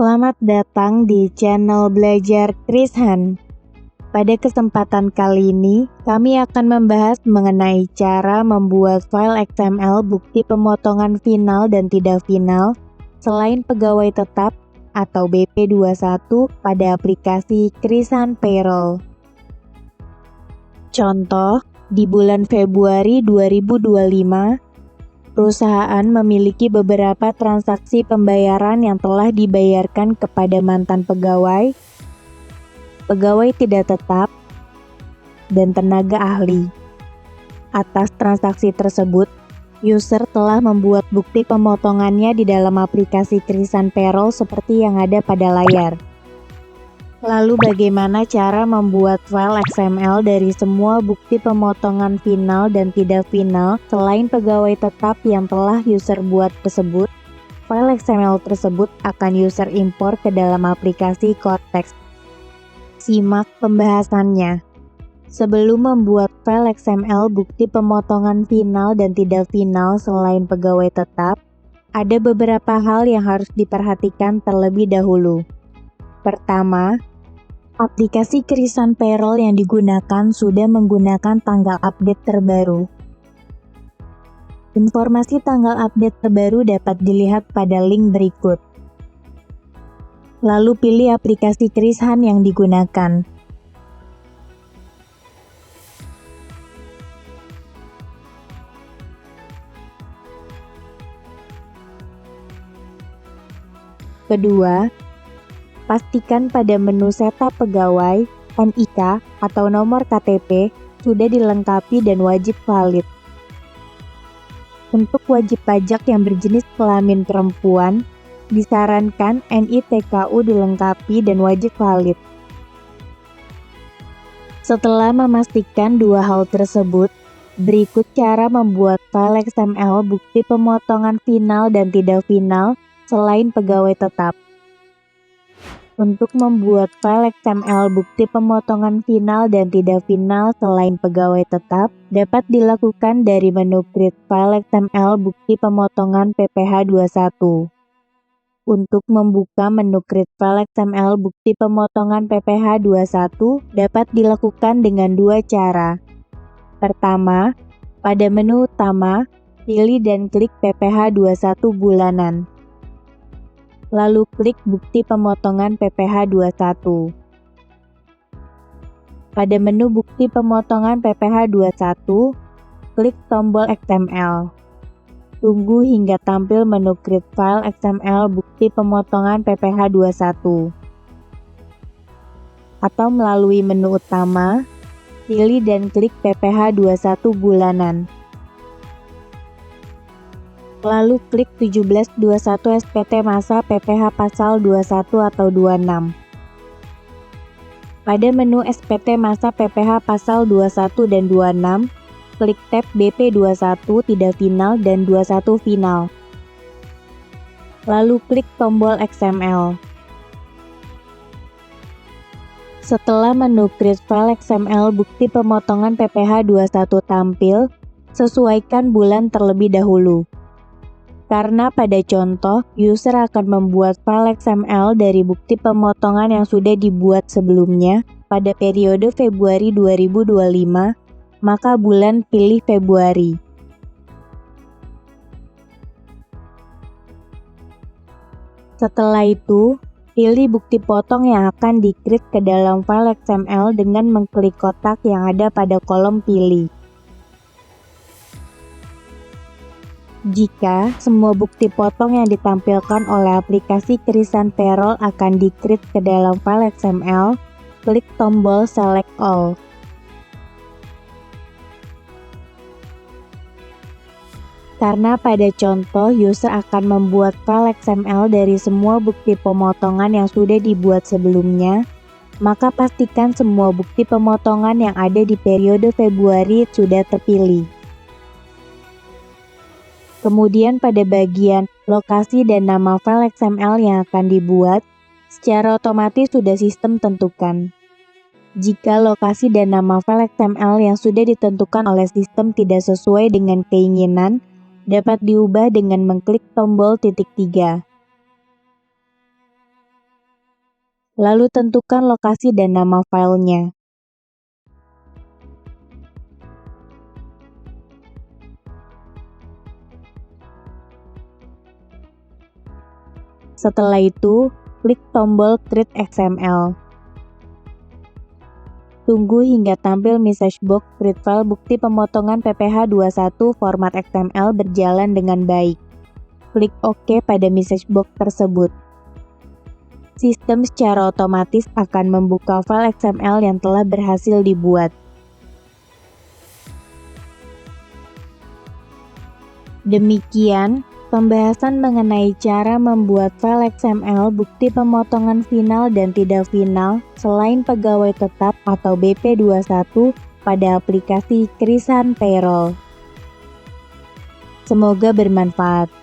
Selamat datang di channel Belajar Chris Han. Pada kesempatan kali ini, kami akan membahas mengenai cara membuat file XML bukti pemotongan final dan tidak final selain pegawai tetap atau BP21 pada aplikasi Chris Han Payroll. Contoh, di bulan Februari 2025, perusahaan memiliki beberapa transaksi pembayaran yang telah dibayarkan kepada mantan pegawai, pegawai tidak tetap, dan tenaga ahli. Atas transaksi tersebut, user telah membuat bukti pemotongannya di dalam aplikasi Chris Han Payroll seperti yang ada pada layar. Lalu bagaimana cara membuat file XML dari semua bukti pemotongan final dan tidak final selain pegawai tetap yang telah user buat tersebut? File XML tersebut akan user impor ke dalam aplikasi Cortex. Simak pembahasannya. Sebelum membuat file XML bukti pemotongan final dan tidak final selain pegawai tetap, ada beberapa hal yang harus diperhatikan terlebih dahulu. Pertama, aplikasi Chris Han Payroll yang digunakan sudah menggunakan tanggal update terbaru. Informasi tanggal update terbaru dapat dilihat pada link berikut. Lalu pilih aplikasi Chris Han yang digunakan. Kedua, pastikan pada menu setup pegawai, NIK atau nomor KTP sudah dilengkapi dan wajib valid. Untuk wajib pajak yang berjenis kelamin perempuan, disarankan NITKU dilengkapi dan wajib valid. Setelah memastikan dua hal tersebut, berikut cara membuat file XML bukti pemotongan final dan tidak final selain pegawai tetap. Untuk membuat file XML bukti pemotongan final dan tidak final selain pegawai tetap, dapat dilakukan dari menu Create File XML bukti pemotongan PPH21. Untuk membuka menu Create File XML bukti pemotongan PPH21 dapat dilakukan dengan dua cara. Pertama, pada menu utama, pilih dan klik PPH21 bulanan. Lalu klik bukti pemotongan PPH21. Pada menu bukti pemotongan PPH21, klik tombol XML. Tunggu hingga tampil menu Create File XML bukti pemotongan PPH21. Atau melalui menu utama, pilih dan klik PPH21 bulanan. Lalu klik 1721 SPT masa PPH pasal 21 atau 26. Pada menu SPT masa PPH pasal 21 dan 26, klik tab BP21 tidak final dan 21 final. Lalu klik tombol XML. Setelah menu Create File XML bukti pemotongan PPH21 tampil, sesuaikan bulan terlebih dahulu. Karena pada contoh, user akan membuat file XML dari bukti pemotongan yang sudah dibuat sebelumnya pada periode Februari 2025, maka bulan pilih Februari. Setelah itu, pilih bukti potong yang akan di-create ke dalam file XML dengan mengklik kotak yang ada pada kolom pilih. Jika semua bukti potong yang ditampilkan oleh aplikasi Chris Han Payroll akan di-create ke dalam file XML, klik tombol Select All. Karena pada contoh user akan membuat file XML dari semua bukti pemotongan yang sudah dibuat sebelumnya, maka pastikan semua bukti pemotongan yang ada di periode Februari sudah terpilih. Kemudian pada bagian lokasi dan nama file XML yang akan dibuat, secara otomatis sudah sistem tentukan. Jika lokasi dan nama file XML yang sudah ditentukan oleh sistem tidak sesuai dengan keinginan, dapat diubah dengan mengklik tombol titik 3. lalu tentukan lokasi dan nama filenya. Setelah itu, klik tombol Create XML. Tunggu hingga tampil message box Create File bukti pemotongan PPH 21 format XML berjalan dengan baik. Klik OK pada message box tersebut. Sistem secara otomatis akan membuka file XML yang telah berhasil dibuat. Demikian pembahasan mengenai cara membuat file XML bukti pemotongan final dan tidak final selain pegawai tetap atau BP21 pada aplikasi Krisan Payroll. Semoga bermanfaat.